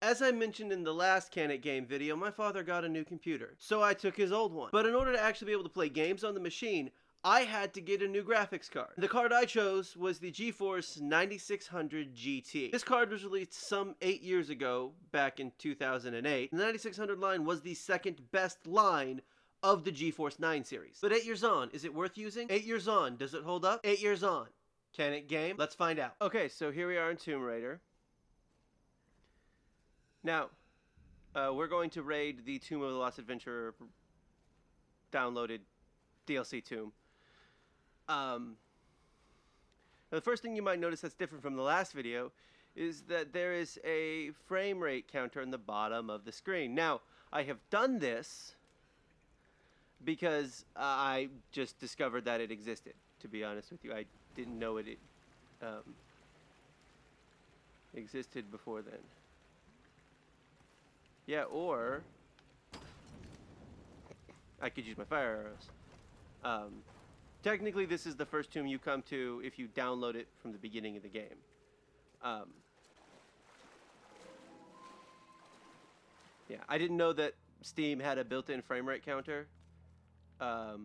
As I mentioned in the last Can It Game video, my father got a new computer, so I took his old one. But in order to actually be able to play games on the machine, I had to get a new graphics card. The card I chose was the GeForce 9600 GT. This card was released some 8 years ago, back in 2008. The 9600 line was the second best line of the GeForce 9 series. But 8 years on, is it worth using? 8 years on, does it hold up? 8 years on. Can it game? Let's find out. Okay, so here we are in Tomb Raider. Now, we're going to raid the Tomb of the Lost Adventurer downloaded DLC tomb. The first thing you might notice that's different from the last video is that there is a frame rate counter in the bottom of the screen. Now, I have done this because I just discovered that it existed, to be honest with you. I didn't know it existed before then. Yeah, or I could use my fire arrows. Technically, this is the first tomb you come to if you download it from the beginning of the game. Yeah, I didn't know that Steam had a built-in frame rate counter. I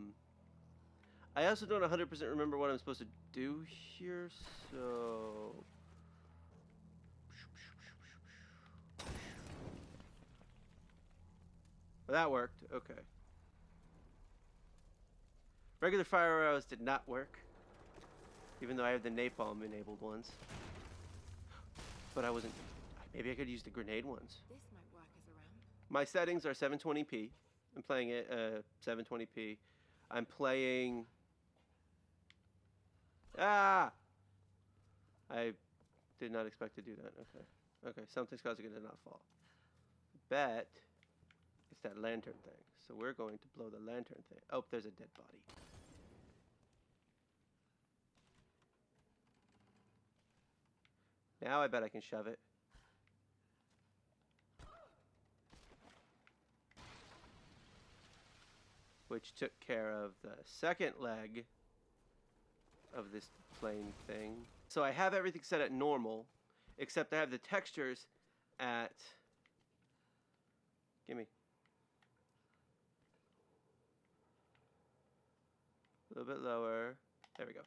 also don't 100% remember what I'm supposed to do here, so... Well, that worked. Okay. Regular fire arrows did not work, even though I have the napalm enabled ones. But I wasn't... Maybe I could use the grenade ones. This might work as a ramp. My settings are 720p. I'm playing it 720p. I'm playing... Ah! I did not expect to do that. Okay. Okay, something's causing it to not fall. Bet it's that lantern thing. So we're going to blow the lantern thing. Oh, there's a dead body. Now I bet I can shove it. Which took care of the second leg of this plane thing. So I have everything set at normal, except I have the textures at... Gimme. A little bit lower. There we go.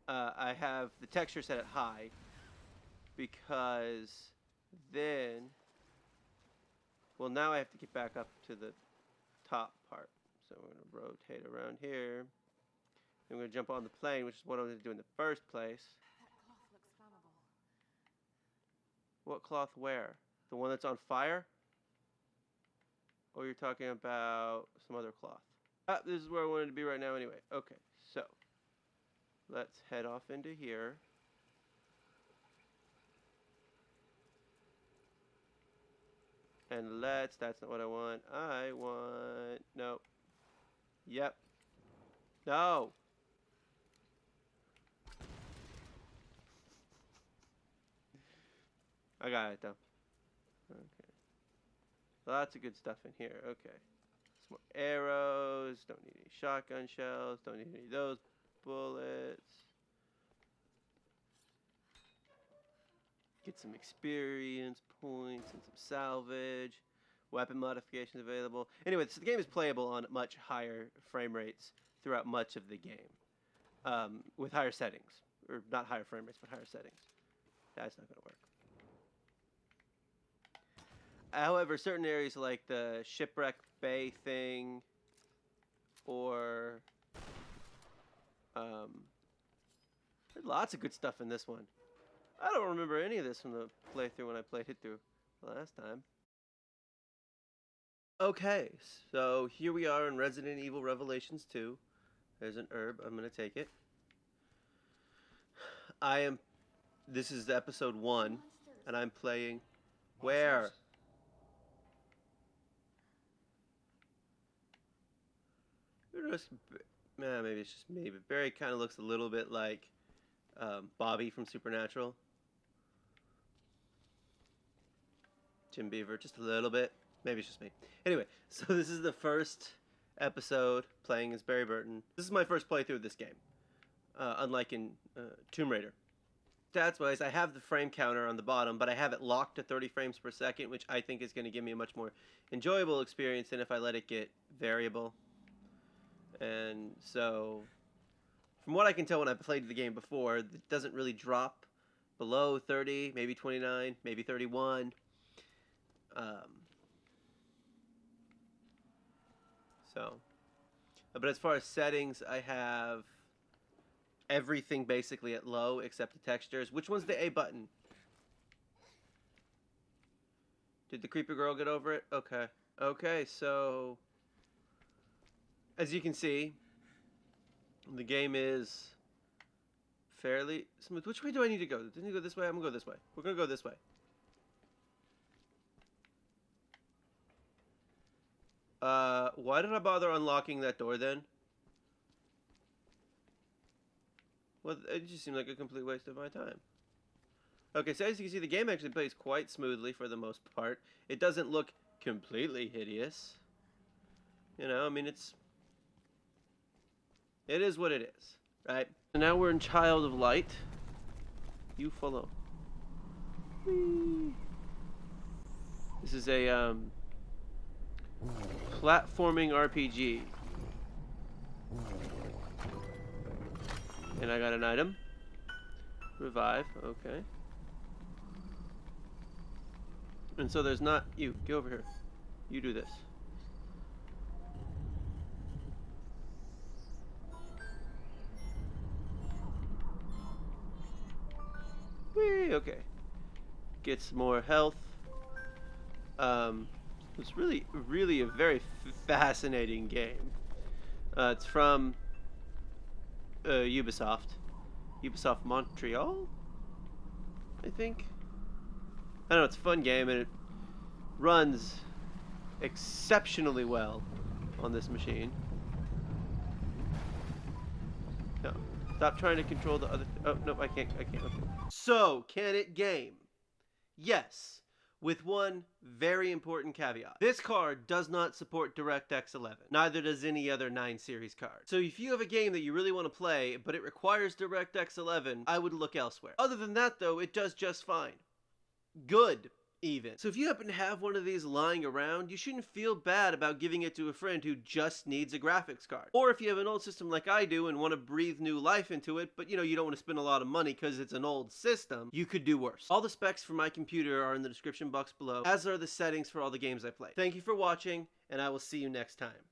I have the texture set at high because then, well, now I have to get back up to the top part. So we're going to rotate around here. I'm going to jump on the plane, which is what I was going to do in the first place. That cloth looks flammable. What cloth where? The one that's on fire? Or you're talking about some other cloth? This is where I wanted to be right now anyway. Okay, so let's head off into here. And let's, that's not what I want. I want, nope. Yep. No. I got it though. Okay. Lots of good stuff in here. Okay. Some more arrows. Don't need any shotgun shells. Don't need any of those bullets. Get some experience points and some salvage. Weapon modifications available. Anyway, so the game is playable on much higher frame rates throughout much of the game. With higher settings. Or not higher frame rates, but higher settings. That's not going to work. However, certain areas like the Shipwreck Bay thing, or there's lots of good stuff in this one. I don't remember any of this from the playthrough when I played it through last time. Okay, so here we are in Resident Evil Revelations 2. There's an herb. I'm going to take it. This is episode 1, and I'm playing... Where? Maybe it's just me, but Barry kind of looks a little bit like Bobby from Supernatural. Jim Beaver, just a little bit. Maybe it's just me. Anyway, so this is the first episode playing as Barry Burton. This is my first playthrough of this game. unlike in Tomb Raider. Stats wise, I have the frame counter on the bottom, but I have it locked to 30 frames per second, which I think is going to give me a much more enjoyable experience than if I let it get variable. And so, from what I can tell when I played the game before, it doesn't really drop below 30, maybe 29, maybe 31. But as far as settings, I have everything basically at low except the textures. Which one's the A button? Did the creeper girl get over it? Okay. Okay, so as you can see, the game is fairly smooth. Which way do I need to go? Didn't you go this way? I'm gonna go this way. We're gonna go this way. Why did I bother unlocking that door then? Well, it just seemed like a complete waste of my time. Okay, so as you can see, the game actually plays quite smoothly for the most part. It doesn't look completely hideous. You know, I mean, it is what it is, right? So now we're in Child of Light. You follow. Whee! This is a, platforming RPG. And I got an item. Revive, okay. And so there's not... You, get over here. You do this. Whee, okay. Gets more health. It's really a very fascinating game. It's from Ubisoft Montreal, I think. I don't know, it's a fun game and it runs exceptionally well on this machine. No, stop trying to control the other. Oh no, I can't. Okay. So, can it game? Yes. With one very important caveat. This card does not support DirectX 11. Neither does any other 9 series card. So if you have a game that you really want to play, but it requires DirectX 11, I would look elsewhere. Other than that though, it does just fine. Good, even. So if you happen to have one of these lying around, you shouldn't feel bad about giving it to a friend who just needs a graphics card. Or if you have an old system like I do and want to breathe new life into it, but you know, you don't want to spend a lot of money because it's an old system, you could do worse. All the specs for my computer are in the description box below, as are the settings for all the games I play. Thank you for watching, and I will see you next time.